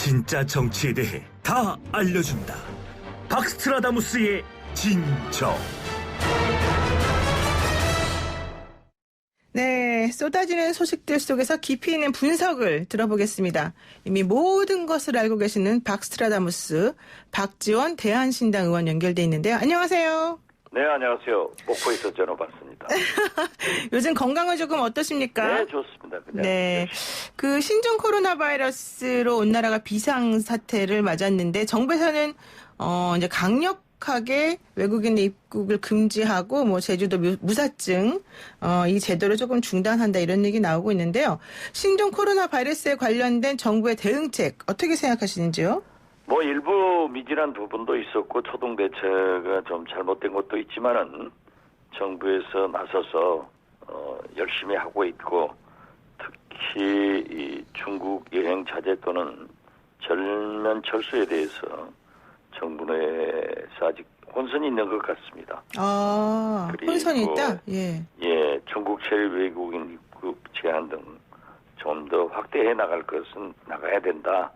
진짜 정치에 대해 다 알려준다. 박스트라다무스의 진정. 네, 쏟아지는 소식들 속에서 깊이 있는 분석을 들어보겠습니다. 이미 모든 것을 알고 계시는 박스트라다무스 박지원 대한신당 의원 연결돼 있는데요. 안녕하세요. 네, 안녕하세요. 목포에서 전화 받습니다. 요즘 건강은 조금 어떠십니까? 네, 좋습니다. 그냥 네, 그 신종 코로나 바이러스로 온 나라가 비상 사태를 맞았는데 정부에서는 이제 강력하게 외국인의 입국을 금지하고 뭐 제주도 무사증 이 제도를 조금 중단한다 이런 얘기 나오고 있는데요. 신종 코로나 바이러스에 관련된 정부의 대응책 어떻게 생각하시는지요? 뭐 일부 미진한 부분도 있었고 초동 대처가 좀 잘못된 것도 있지만은 정부에서 나서서 열심히 하고 있고 특히 이 중국 여행 자제 또는 전면 철수에 대해서 정부 내에서 아직 혼선이 있는 것 같습니다. 아, 혼선이 있다? 예, 중국 체류 외국인 입국 제한 등 좀 더 확대해 나갈 것은 나가야 된다.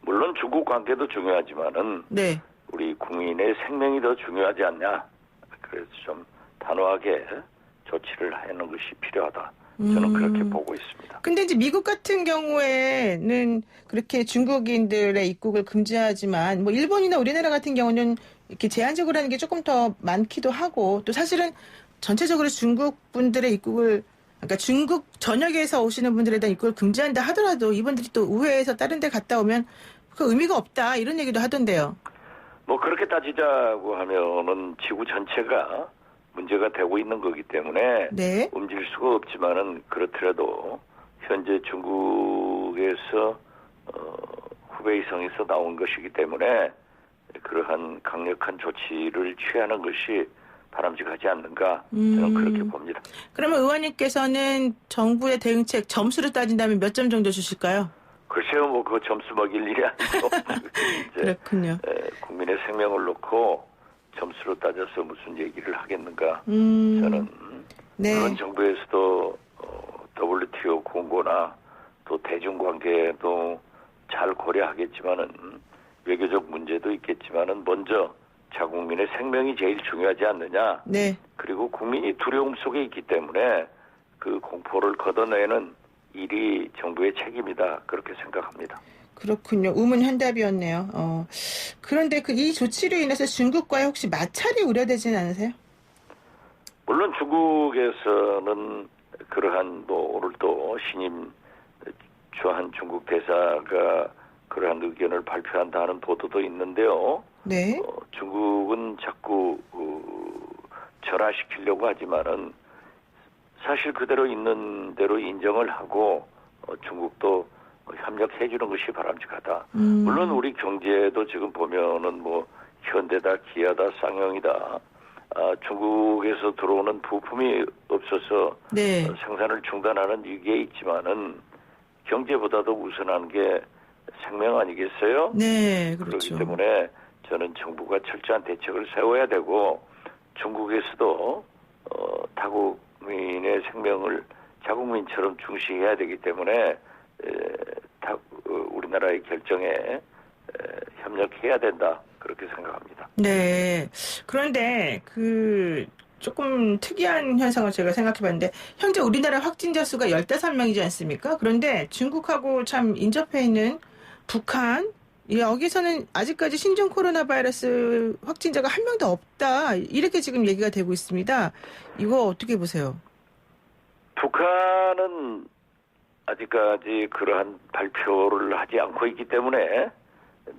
물론 중국 관계도 중요하지만은 네. 우리 국민의 생명이 더 중요하지 않냐. 그래서 좀 단호하게 조치를 하는 것이 필요하다. 저는 그렇게 보고 있습니다. 근데 이제 미국 같은 경우에는 그렇게 중국인들의 입국을 금지하지만 뭐 일본이나 우리나라 같은 경우는 이렇게 제한적으로 하는 게 조금 더 많기도 하고 또 사실은 전체적으로 중국 분들의 입국을 그러니까 중국 전역에서 오시는 분들에 대한 입국을 금지한다 하더라도 이분들이 또 우회해서 다른 데 갔다 오면 그 의미가 없다 이런 얘기도 하던데요. 뭐 그렇게 따지자고 하면은 지구 전체가 문제가 되고 있는 거기 때문에 네. 움직일 수가 없지만은 그렇더라도 현재 중국에서 후베이성에서 나온 것이기 때문에 그러한 강력한 조치를 취하는 것이 바람직하지 않는가 저는 그렇게 봅니다. 그러면 의원님께서는 정부의 대응책 점수를 따진다면 몇 점 정도 주실까요? 글쎄요, 뭐 그 점수 먹일 일이 아니고 그렇군요. 국민의 생명을 놓고 점수로 따져서 무슨 얘기를 하겠는가. 저는 네. 물론 정부에서도 WTO 공고나 또 대중관계도 잘 고려하겠지만은 외교적 문제도 있겠지만은 먼저 자국민의 생명이 제일 중요하지 않느냐. 네. 그리고 국민이 두려움 속에 있기 때문에 그 공포를 걷어내는 일이 정부의 책임이다. 그렇게 생각합니다. 그렇군요. 우문현답이었네요. 그런데 이 조치로 인해서 중국과의 혹시 마찰이 우려되지는 않으세요? 물론 중국에서는 그러한 뭐 오늘 또 신임 주한 중국 대사가 그러한 의견을 발표한다는 보도도 있는데요. 네. 중국은 자꾸 절하시키려고 하지만은 사실 그대로 있는 대로 인정을 하고 중국도 협력해 주는 것이 바람직하다. 물론 우리 경제도 지금 보면은 뭐 현대다, 기아다, 쌍용이다. 중국에서 들어오는 부품이 없어서 네. 생산을 중단하는 위기에 있지만은 경제보다도 우선한 게 생명 아니겠어요? 네, 그렇죠. 그렇기 때문에 저는 정부가 철저한 대책을 세워야 되고 중국에서도 타국민의 생명을 자국민처럼 중시해야 되기 때문에 우리나라의 결정에 협력해야 된다 그렇게 생각합니다. 네. 그런데 조금 특이한 현상을 제가 생각해봤는데 현재 우리나라 확진자 수가 15명이지 않습니까? 그런데 중국하고 참 인접해 있는 북한 여기서는 아직까지 신종 코로나 바이러스 확진자가 한 명도 없다 이렇게 지금 얘기가 되고 있습니다. 이거 어떻게 보세요? 북한은 아직까지 그러한 발표를 하지 않고 있기 때문에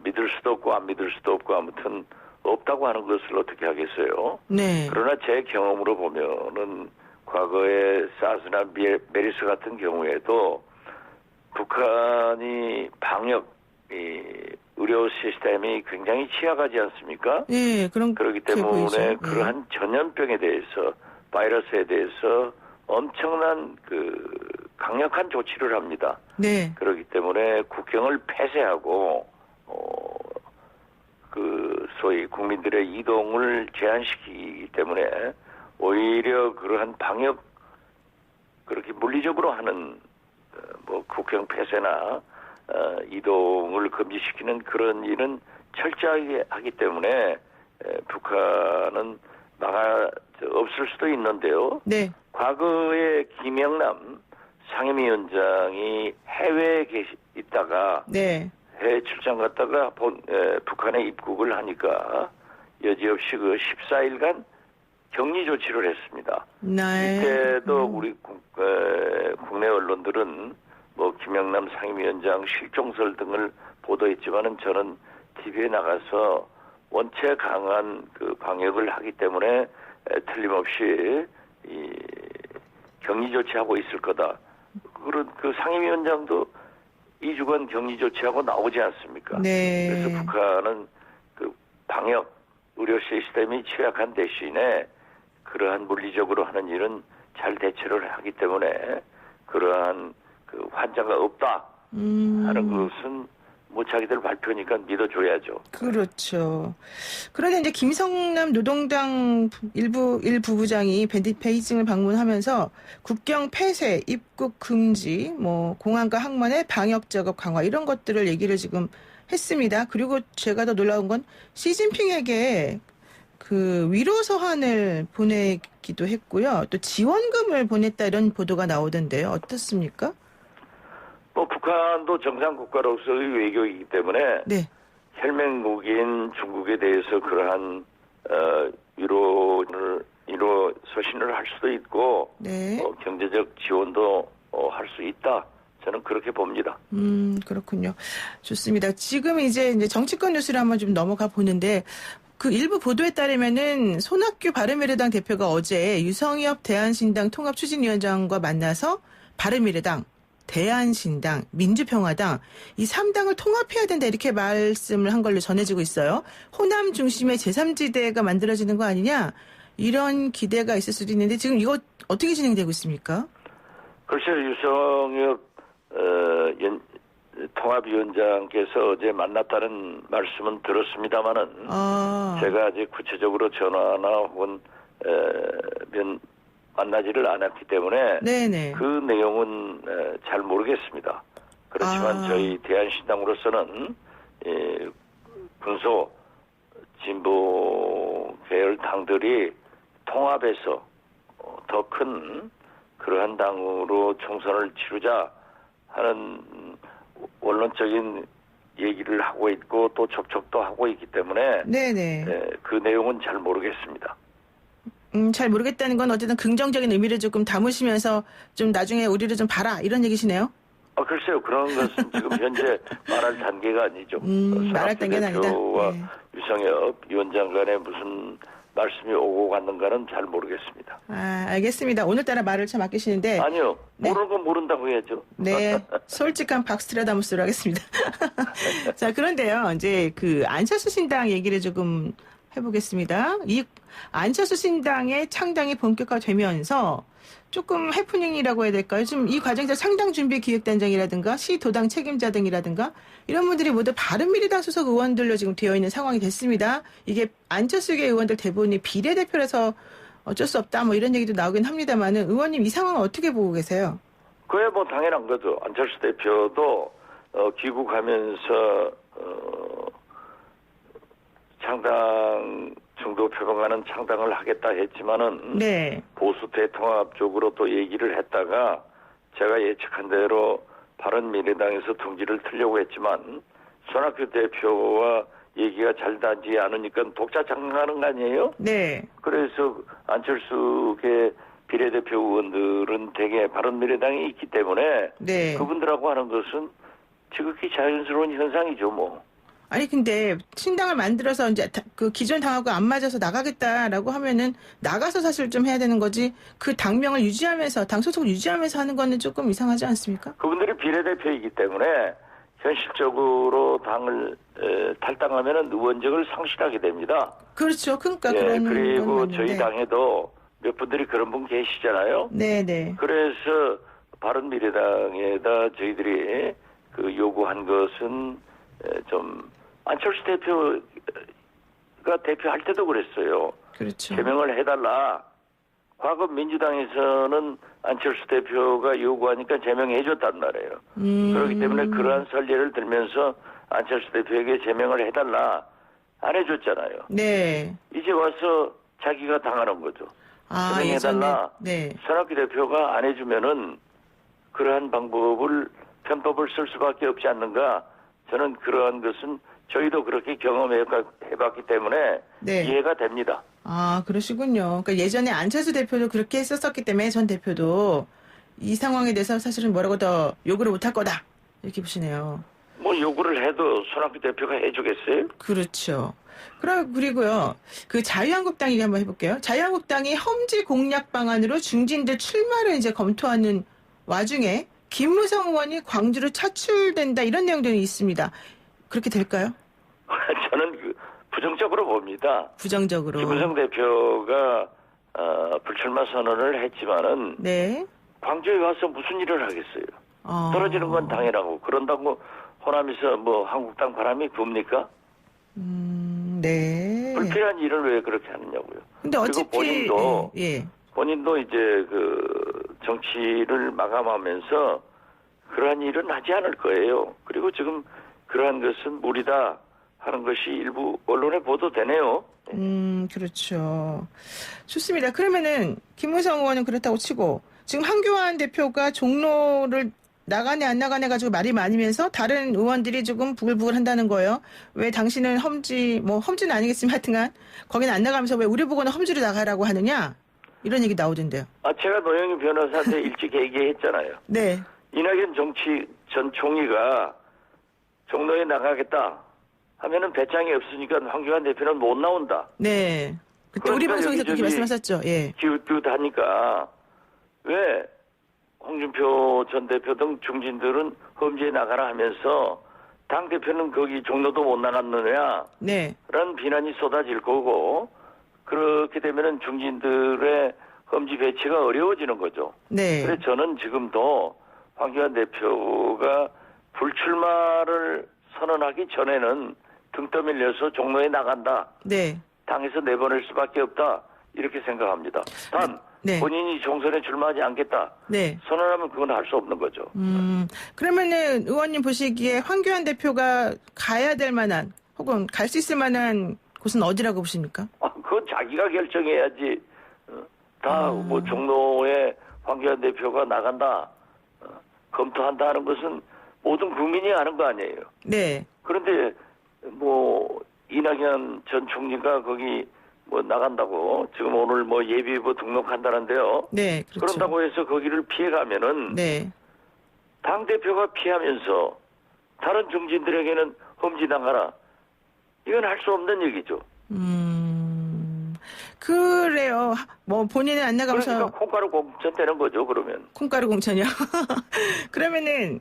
믿을 수도 없고 안 믿을 수도 없고 아무튼 없다고 하는 것을 어떻게 하겠어요. 네. 그러나 제 경험으로 보면은 과거에 사스나 메리스 같은 경우에도 북한이 방역 의료 시스템이 굉장히 취약하지 않습니까? 네, 그렇기 때문에 보이죠. 그러한 전염병에 대해서 바이러스에 대해서 엄청난 강력한 조치를 합니다. 네. 그렇기 때문에 국경을 폐쇄하고 소위 국민들의 이동을 제한시키기 때문에 오히려 그러한 방역 그렇게 물리적으로 하는 뭐 국경 폐쇄나 이동을 금지시키는 그런 일은 철저하게 하기 때문에 북한은 없을 수도 있는데요. 네. 과거에 김영남 상임위원장이 해외에 있다가 네. 해외 출장 갔다가 북한에 입국을 하니까 여지없이 그 14일간 격리 조치를 했습니다. 네. 이때도 우리 국내 언론들은 뭐 김영남 상임위원장 실종설 등을 보도했지만은 저는 TV에 나가서 원체 강한 그 방역을 하기 때문에 틀림없이 이 격리 조치하고 있을 거다. 그런 그 상임위원장도 2주간 격리 조치하고 나오지 않습니까? 네. 그래서 북한은 그 방역 의료 시스템이 취약한 대신에 그러한 물리적으로 하는 일은 잘 대처를 하기 때문에 그러한 그 환자가 없다 하는 것은 뭐 자기들 발표니까 믿어줘야죠. 그렇죠. 그런데 이제 김성남 노동당 일부 부부장이 베이징을 방문하면서 국경 폐쇄, 입국 금지, 뭐 공항과 항만의 방역 작업 강화 이런 것들을 얘기를 지금 했습니다. 그리고 제가 더 놀라운 건 시진핑에게 그 위로 서한을 보내기도 했고요. 또 지원금을 보냈다 이런 보도가 나오던데요. 어떻습니까? 뭐 북한도 정상 국가로서의 외교이기 때문에 네. 혈맹국인 중국에 대해서 그러한 위로 서신을 할 수도 있고 네. 경제적 지원도 할 수 있다. 저는 그렇게 봅니다. 그렇군요. 좋습니다. 지금 이제 정치권 뉴스를 한번 좀 넘어가 보는데 그 일부 보도에 따르면은 손학규 바른미래당 대표가 어제 유성엽 대한신당 통합추진위원장과 만나서 바른미래당, 대한신당, 민주평화당 이 3당을 통합해야 된다 이렇게 말씀을 한 걸로 전해지고 있어요. 호남 중심의 제3지대가 만들어지는 거 아니냐 이런 기대가 있을 수도 있는데 지금 이거 어떻게 진행되고 있습니까? 글쎄요. 유성엽 통합위원장께서 어제 만났다는 말씀은 들었습니다마는 제가 아직 구체적으로 전화나 혹은 만나지를 않았기 때문에 네네. 그 내용은 잘 모르겠습니다. 그렇지만 저희 대한신당으로서는 군소 진보 계열 당들이 통합해서 더 큰 그러한 당으로 총선을 치르자 하는 원론적인 얘기를 하고 있고 또 접촉도 하고 있기 때문에 네네. 그 내용은 잘 모르겠습니다. 잘 모르겠다는 건 어쨌든 긍정적인 의미를 조금 담으시면서 좀 나중에 우리를 좀 봐라 이런 얘기시네요. 글쎄요. 그런 것은 지금 현재 말할 단계가 아니죠. 말할 단계는 아니다. 대표와 네. 유성엽 위원장 간에 무슨 말씀이 오고 갔는가는 잘 모르겠습니다. 알겠습니다. 오늘따라 말을 참 아끼시는데. 아니요. 네. 모르고 모른다고 해야죠. 네. 솔직한 박스트라다무스로 하겠습니다. 자, 그런데요. 이제 그 안철수 신당 얘기를 조금 해보겠습니다. 이 안철수 신당의 창당이 본격화되면서 조금 해프닝이라고 해야 될까요? 지금 이 과정에서 창당 준비 기획단장이라든가 시도당 책임자 등이라든가 이런 분들이 모두 바른미래당 소속 의원들로 지금 되어 있는 상황이 됐습니다. 이게 안철수계 의원들 대부분이 비례대표라서 어쩔 수 없다 뭐 이런 얘기도 나오긴 합니다만은 의원님 이 상황을 어떻게 보고 계세요? 그게 뭐 당연한 거죠. 안철수 대표도 귀국하면서 창당 정도 표방하는 창당을 하겠다 했지만은 네. 보수 대통합 쪽으로 또 얘기를 했다가 제가 예측한 대로 바른미래당에서 둥지를 틀려고 했지만 손학규 대표와 얘기가 잘 닿지 않으니까 독자 창당하는 거 아니에요? 네. 그래서 안철수계 비례대표 의원들은 대개 바른미래당에 있기 때문에 네. 그분들하고 하는 것은 지극히 자연스러운 현상이죠, 뭐. 아니 근데 신당을 만들어서 이제 그 기존 당하고 안 맞아서 나가겠다라고 하면은 나가서 사실 좀 해야 되는 거지 그 당명을 유지하면서 당 소속을 유지하면서 하는 거는 조금 이상하지 않습니까? 그분들이 비례대표이기 때문에 현실적으로 당을 탈당하면은 의원직을 상실하게 됩니다. 그렇죠. 그러니까 예, 그런 그리고 건 저희 맞는데. 당에도 몇 분들이 그런 분 계시잖아요. 네네. 그래서 바른미래당에다 저희들이 그 요구한 것은 좀 안철수 대표가 대표할 때도 그랬어요. 그렇죠. 제명을 해달라. 과거 민주당에서는 안철수 대표가 요구하니까 제명해줬단 말이에요. 그렇기 때문에 그러한 선례를 들면서 안철수 대표에게 제명을 해달라 안 해줬잖아요. 네. 이제 와서 자기가 당하는 거죠. 아, 제명해달라. 네. 손학규 대표가 안 해주면은 그러한 편법을 쓸 수밖에 없지 않는가. 저는 그러한 것은 저희도 그렇게 경험해봤기 때문에 네. 이해가 됩니다. 아, 그러시군요. 그러니까 예전에 안철수 대표도 그렇게 했었기 때문에 전 대표도 이 상황에 대해서 사실은 뭐라고 더 요구를 못할 거다. 이렇게 보시네요. 뭐 요구를 해도 손학규 대표가 해주겠어요? 그렇죠. 그리고요. 그 자유한국당 얘기 한번 해볼게요. 자유한국당이 험지 공략 방안으로 중진들 출마를 이제 검토하는 와중에 김무성 의원이 광주로 차출된다 이런 내용들이 있습니다. 그렇게 될까요? 저는 부정적으로 봅니다. 부정적으로. 김무성 대표가 불출마 선언을 했지만은 네. 광주에 와서 무슨 일을 하겠어요? 떨어지는 건 당연하고 그런다고 호남에서 뭐 한국당 바람이 붑니까? 네. 불필요한 일을 왜 그렇게 하느냐고요. 근데 어차피 본인도 이제 그 정치를 마감하면서 그러한 일은 하지 않을 거예요. 그리고 지금 그러한 것은 무리다 하는 것이 일부 언론에 보도되네요. 그렇죠. 좋습니다. 그러면은 김무성 의원은 그렇다고 치고 지금 한교안 대표가 종로를 나가네 안 나가네 가지고 말이 많으면서 다른 의원들이 조금 부글부글 한다는 거예요. 왜 당신은 험지는 아니겠지만 하여튼간 거기는 안 나가면서 왜 우리 보고는 험지로 나가라고 하느냐 이런 얘기 나오던데요. 제가 노영희 변호사한테 일찍 얘기했잖아요. 네. 이낙연 전 총리가 종로에 나가겠다 하면은 배짱이 없으니까 황교안 대표는 못 나온다. 네. 그때 우리 방송에서 그렇게 말씀하셨죠. 예. 기웃기웃하니까 왜 홍준표 전 대표 등 중진들은 험지에 나가라 하면서 당 대표는 거기 종로도 못 나갔느냐? 네. 라는 비난이 쏟아질 거고 그렇게 되면은 중진들의 험지 배치가 어려워지는 거죠. 네. 그래서 저는 지금도 황교안 대표가 불출마를 선언하기 전에는 등 떠밀려서 종로에 나간다. 네. 당에서 내보낼 수밖에 없다. 이렇게 생각합니다. 단 네. 본인이 총선에 출마하지 않겠다. 네. 선언하면 그건 할 수 없는 거죠. 그러면은 의원님 보시기에 황교안 대표가 가야 될 만한 혹은 갈 수 있을 만한 곳은 어디라고 보십니까? 그건 자기가 결정해야지. 다 뭐 종로에 황교안 대표가 나간다. 검토한다 하는 것은 모든 국민이 아는 거 아니에요. 네. 그런데 뭐 이낙연 전 총리가 거기 뭐 나간다고 지금 오늘 뭐 예비후보 등록한다는데요. 네, 그렇죠. 그런다고 해서 거기를 피해가면은 네. 당 대표가 피하면서 다른 중진들에게는 험지 나가라. 이건 할 수 없는 얘기죠. 그래요. 뭐 본인은 안 나가면서 그러니까 콩가루 공천 되는 거죠. 그러면. 콩가루 공천이요. 그러면은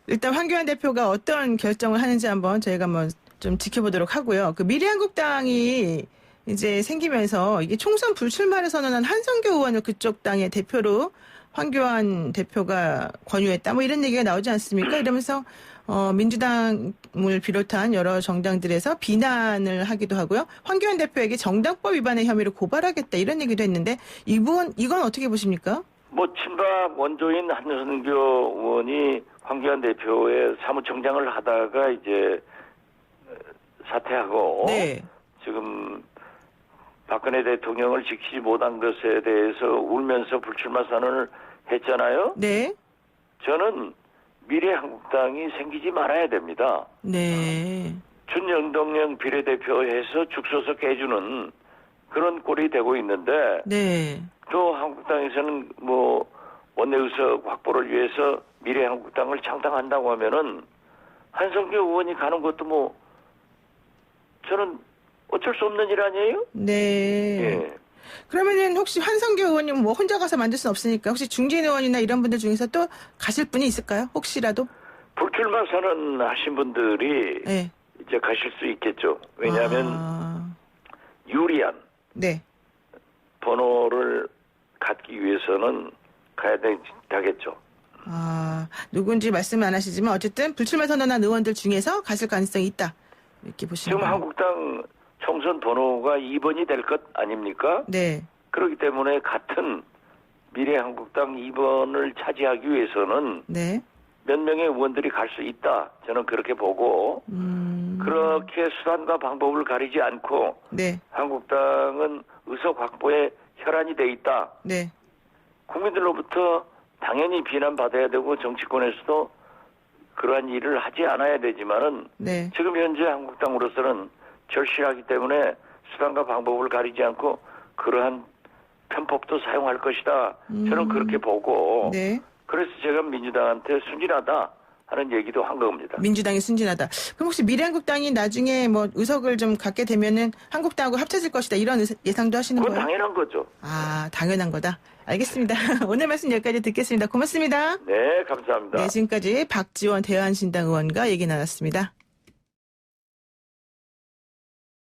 일단 황교안 대표가 어떤 결정을 하는지 한번 저희가 한번 좀 지켜보도록 하고요. 그 미래한국당이 이제 생기면서 이게 총선 불출마를 선언한 한성교 의원을 그쪽 당의 대표로 황교안 대표가 권유했다. 뭐 이런 얘기가 나오지 않습니까? 이러면서 민주당을 비롯한 여러 정당들에서 비난을 하기도 하고요. 황교안 대표에게 정당법 위반의 혐의로 고발하겠다 이런 얘기도 했는데 이건 어떻게 보십니까? 뭐 친박 원조인 한성교 의원이 황교안 대표의 사무총장을 하다가 이제 사퇴하고 네. 지금 박근혜 대통령을 지키지 못한 것에 대해서 울면서 불출마 선언을 했잖아요. 네. 저는 미래한국당이 생기지 말아야 됩니다. 네. 준영동영 비례대표에서 죽소석 해주는 그런 꼴이 되고 있는데 네. 또 한국당에서는 뭐 원내의석 확보를 위해서 미래한국당을 창당한다고 하면은 한성교 의원이 가는 것도 뭐 저는 어쩔 수 없는 일 아니에요? 네. 예. 그러면은 혹시 한성교 의원님 뭐 혼자 가서 만들 수는 없으니까 혹시 중진 의원이나 이런 분들 중에서 또 가실 분이 있을까요? 혹시라도? 불출마 선언하신 분들이 네. 이제 가실 수 있겠죠. 왜냐하면 유리한 네. 번호를 갖기 위해서는 가야 되겠죠. 누군지 말씀 안 하시지만 어쨌든 불출마 선언한 의원들 중에서 가실 가능성이 있다. 이렇게 보시면 지금 한국당 총선 번호가 2번이 될 것 아닙니까? 네. 그렇기 때문에 같은 미래한국당 2번을 차지하기 위해서는 네. 몇 명의 의원들이 갈 수 있다. 저는 그렇게 보고 그렇게 수단과 방법을 가리지 않고 네. 한국당은 의석 확보에 혈안이 돼 있다. 네. 국민들로부터 당연히 비난받아야 되고 정치권에서도 그러한 일을 하지 않아야 되지만은 네. 지금 현재 한국당으로서는 절실하기 때문에 수단과 방법을 가리지 않고 그러한 편법도 사용할 것이다. 저는 그렇게 보고 네. 그래서 제가 민주당한테 순진하다 하는 얘기도 한 겁니다. 민주당이 순진하다. 그럼 혹시 미래한국당이 나중에 뭐 의석을 좀 갖게 되면은 한국당하고 합쳐질 것이다. 이런 예상도 하시는 그건 거예요? 당연한 거죠. 아, 당연한 거다. 알겠습니다. 오늘 말씀 여기까지 듣겠습니다. 고맙습니다. 네, 감사합니다. 네, 지금까지 박지원 대한신당 의원과 얘기 나눴습니다.